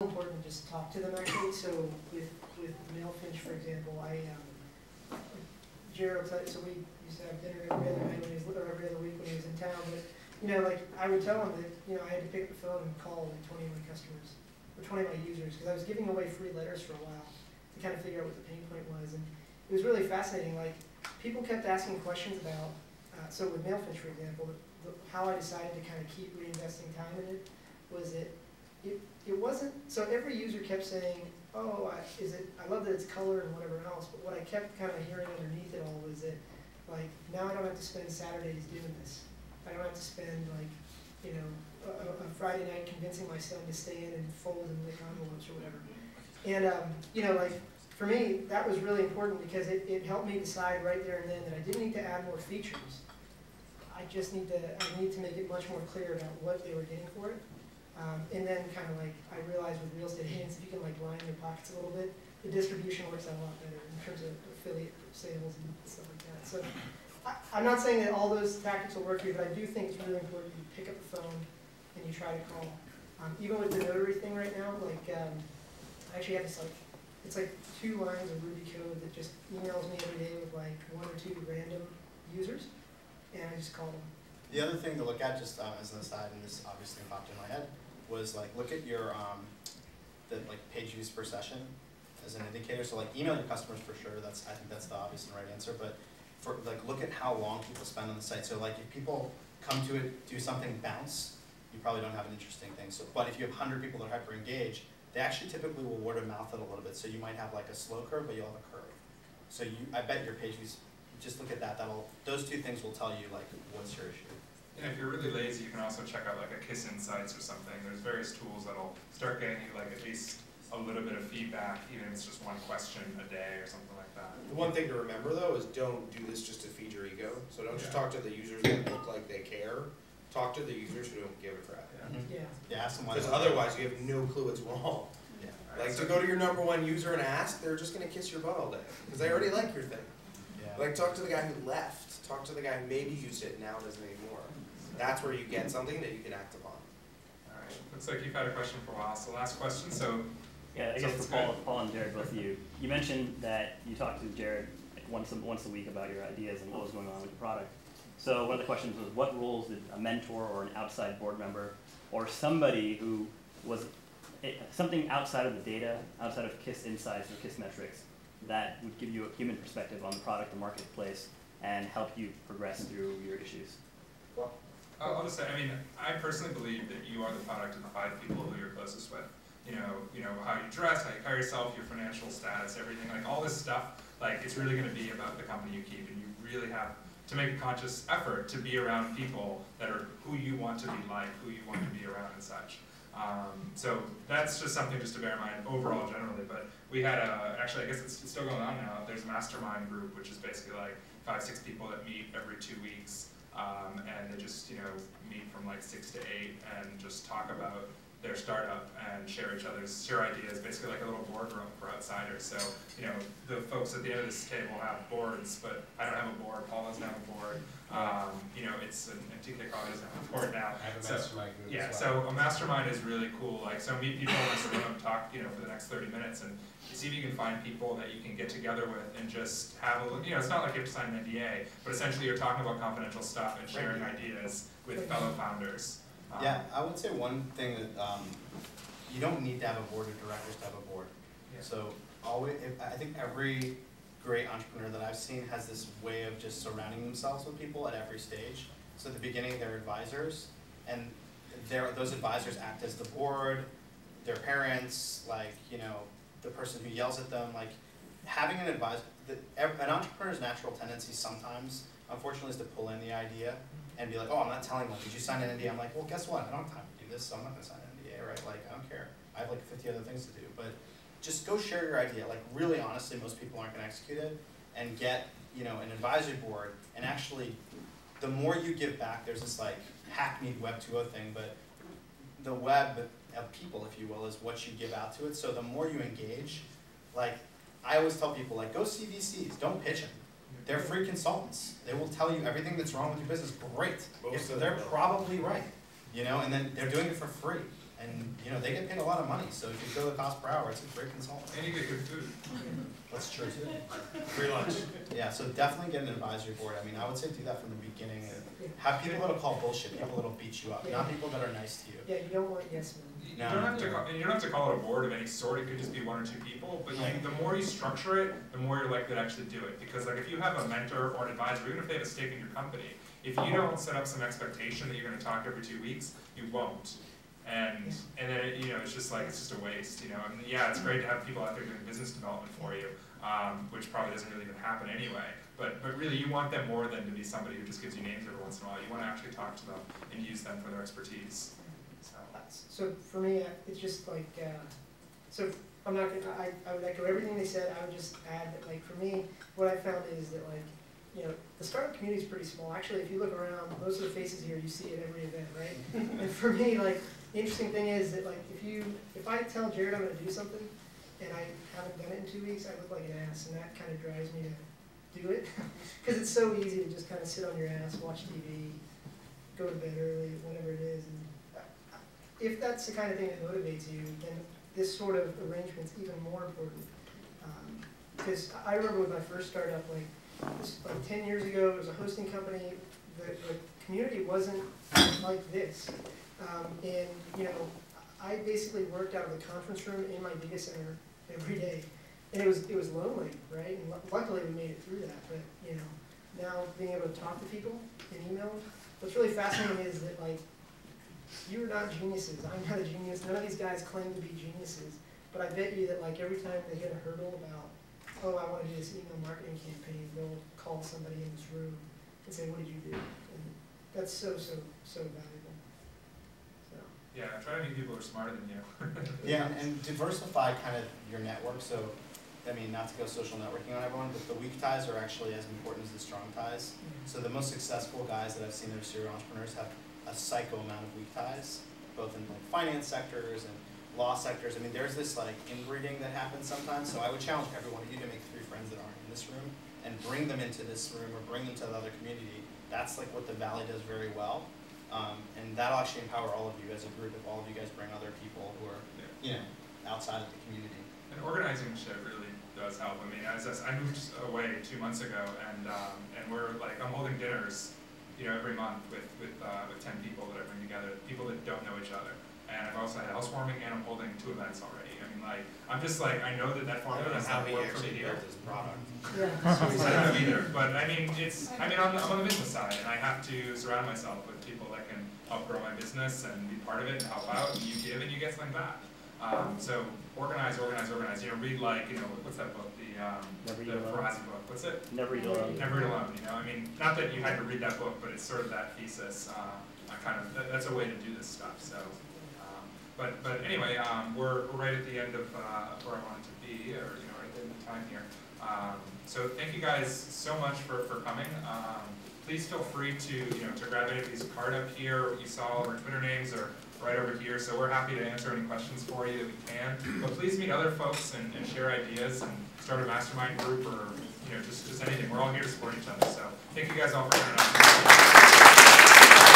important to just talk to them actually. So with Mailfinch, for example, Jared, so we used to have dinner every other night when he was, or every other week when he was in town. But you know, like I would tell him that I had to pick up the phone and call like 20 of my customers or 20 of my users because I was giving away free letters for a while to kind of figure out what the pain point was, and it was really fascinating. Like people kept asking questions about. So with Mailfinch, for example, how I decided to kind of keep reinvesting time in it was it wasn't, so every user kept saying, oh, I love that it's color and whatever else, but what I kept kind of hearing underneath it all was that, like, now I don't have to spend Saturdays doing this. I don't have to spend, like, a Friday night convincing my son to stay in and fold and lick envelopes or whatever. And, like, for me, that was really important because it helped me decide right there and then that I didn't need to add more features. I need to make it much more clear about what they were getting for it. And then kind of like, I realized with real estate agents, if you can like line your pockets a little bit, the distribution works out a lot better in terms of affiliate sales and stuff like that. So I'm not saying that all those tactics will work here, but I do think it's really important you pick up the phone and you try to call. Even with the notary thing right now, like I actually have this like, it's like 2 lines of Ruby code that just emails me every day with like 1 or 2 random users, and I just call them. The other thing to look at, just as an aside, and this obviously popped in my head, was like look at your the like page views per session as an indicator. So like email your customers for sure. I think that's the obvious and right answer. But for like look at how long people spend on the site. So like if people come to it, do something, bounce, you probably don't have an interesting thing. So but if you have 100 people that are hyper engaged, they actually typically will word of mouth it a little bit. So you might have like a slow curve, but you'll have a curve. So I bet your page views. Just look at that. Those 2 things will tell you like what's your issue. And if you're really lazy, you can also check out like a KISS Insights or something. There's various tools that'll start getting you like at least a little bit of feedback, even if it's just 1 question a day or something like that. The one thing to remember though is don't do this just to feed your ego. So don't just talk to the users that look like they care. Talk to the users who don't give a crap. Yeah. Ask them why. Because otherwise you have no clue what's wrong. Yeah. Like to go to your #1 user and ask, they're just gonna kiss your butt all day because they already like your thing. Yeah. Like talk to the guy who left. Talk to the guy who maybe used it and now doesn't anymore. That's where you get something that you can act upon. All right. Looks like you've had a question for a while. So last question. So yeah, I guess for Paul and Jared, both of you. You mentioned that you talked to Jared once a week about your ideas and what was going on with the product. So one of the questions was, what roles did a mentor or an outside board member or somebody who was something outside of the data, outside of KISS Insights or KISS metrics, that would give you a human perspective on the product or marketplace and help you progress through your issues? Well, I'll just say, I mean, I personally believe that you are the product of the 5 people who you're closest with. You know how you dress, how you carry yourself, your financial status, everything, like all this stuff. Like it's really going to be about the company you keep, and you really have to make a conscious effort to be around people that are who you want to be like, who you want to be around and such. So that's just something just to bear in mind overall generally. But we had actually, I guess it's still going on now. There's a mastermind group, which is basically like 5-6 people that meet every 2 weeks. And they just, meet from like 6 to 8 and just talk about their startup and share ideas, basically like a little boardroom for outsiders. So, the folks at the end of this table have boards, but I don't have a board, Paul doesn't have a board. It's an MTK probably doesn't have a board now. I have a mastermind group Yeah, as well. so a mastermind is really cool. Like, so meet people in this room, talk, for the next 30 minutes, and see if you can find people that you can get together with and just have a, it's not like you have to sign an NDA, but essentially you're talking about confidential stuff and sharing ideas with fellow founders. Yeah, I would say one thing that you don't need to have a board of directors to have a board. Yeah. So I think every great entrepreneur that I've seen has this way of just surrounding themselves with people at every stage. So at the beginning, they're advisors, and those advisors act as the board, their parents, like, the person who yells at them. Like, having an advisor, an entrepreneur's natural tendency sometimes, unfortunately, is to pull in the idea and be like, oh, I'm not telling them, did you sign an NDA? I'm like, well, guess what? I don't have time to do this, so I'm not going to sign an NDA, right? Like, I don't care. I have like 50 other things to do. But just go share your idea. Like, really honestly, most people aren't going to execute it, and get, an advisory board. And actually, the more you give back, there's this like hackneyed Web 2.0 thing, but the web of people, if you will, is what you give out to it. So the more you engage, like, I always tell people, like, go see VCs, don't pitch them. They're free consultants. They will tell you everything that's wrong with your business. Great. They're probably right, and then they're doing it for free. And, you know, they get paid a lot of money, so if you go the cost per hour, it's a great consultant. And you get good food. That's true too. Free lunch. Yeah, so definitely get an advisory board. I mean, I would say do that from the beginning. Have people that'll call bullshit, people that'll beat you up, not people that are nice to you. Yeah, you don't want yes men. You don't have to call it a board of any sort. It could just be 1 or 2 people. But the more you structure it, the more you're likely to actually do it. Because like if you have a mentor or an advisor, even if they have a stake in your company, if you don't set up some expectation that you're going to talk every 2 weeks, you won't. And then it's just like it's just a waste. And yeah, it's great to have people out there doing business development for you, which probably doesn't really even happen anyway. But really, you want them more than to be somebody who just gives you names every once in a while. You want to actually talk to them and use them for their expertise. So for me, it's just like, so I'm not gonna, I would echo everything they said. I would just add that, like, for me, what I found is that, like, the startup community is pretty small. Actually, if you look around, most of the faces here, you see at every event, right? And for me, like, the interesting thing is that, like, if I tell Jared I'm gonna do something, and I haven't done it in 2 weeks, I look like an ass, and that kind of drives me to do it. Because it's so easy to just kind of sit on your ass, watch TV, go to bed early, whatever it is. And if that's the kind of thing that motivates you, then this sort of arrangement's even more important. Because I remember with my first startup, like 10 years ago, it was a hosting company. The community wasn't like this. And I basically worked out of the conference room in my data center every day. And it was lonely, right? And luckily we made it through that. But now being able to talk to people and email them, what's really fascinating is that, like, you're not geniuses. I'm not a genius. None of these guys claim to be geniuses. But I bet you that, like, every time they hit a hurdle about, oh, I want to do this email marketing campaign, they'll call somebody in this room and say, what did you do? And that's so valuable. So. Yeah, try to meet people who are smarter than you. Yeah, and diversify kind of your network. So, I mean, not to go social networking on everyone, but the weak ties are actually as important as the strong ties. So the most successful guys that I've seen that are serial entrepreneurs have a psycho amount of weak ties, both in like finance sectors and law sectors. I mean, there's this like inbreeding that happens sometimes. So I would challenge every one of you to make 3 friends that aren't in this room and bring them into this room or bring them to the other community. That's like what the Valley does very well. And that'll actually empower all of you as a group if all of you guys bring other people who are, outside of the community. And organizing shit really does help. I mean, I moved away 2 months ago, and we're like, I'm holding dinners, every month with 10 people that I bring together, people that don't know each other. And I've also had housewarming, and I'm holding 2 events already. I mean, like, I'm just like, I know that formula doesn't have to work for me here. This product. Yeah. I don't either, but I mean, I'm on the business side, and I have to surround myself with people that can help grow my business and be part of it and help out, and you give and you get something back. So organize. Read like, what's that book? The Ferrazzi book. What's it? Never Eat Alone. Never Eat Alone. I mean, not that you had to read that book, but it's sort of that thesis. That's a way to do this stuff. So, but anyway, we're right at the end of where I wanted to be, or right at the end of time here. So thank you guys so much for coming. Please feel free to grab any of these card up here, what you saw, or Twitter names, or right over here. So we're happy to answer any questions for you that we can. But please meet other folks and share ideas and start a mastermind group or just anything. We're all here to support each other. So thank you guys all for coming out.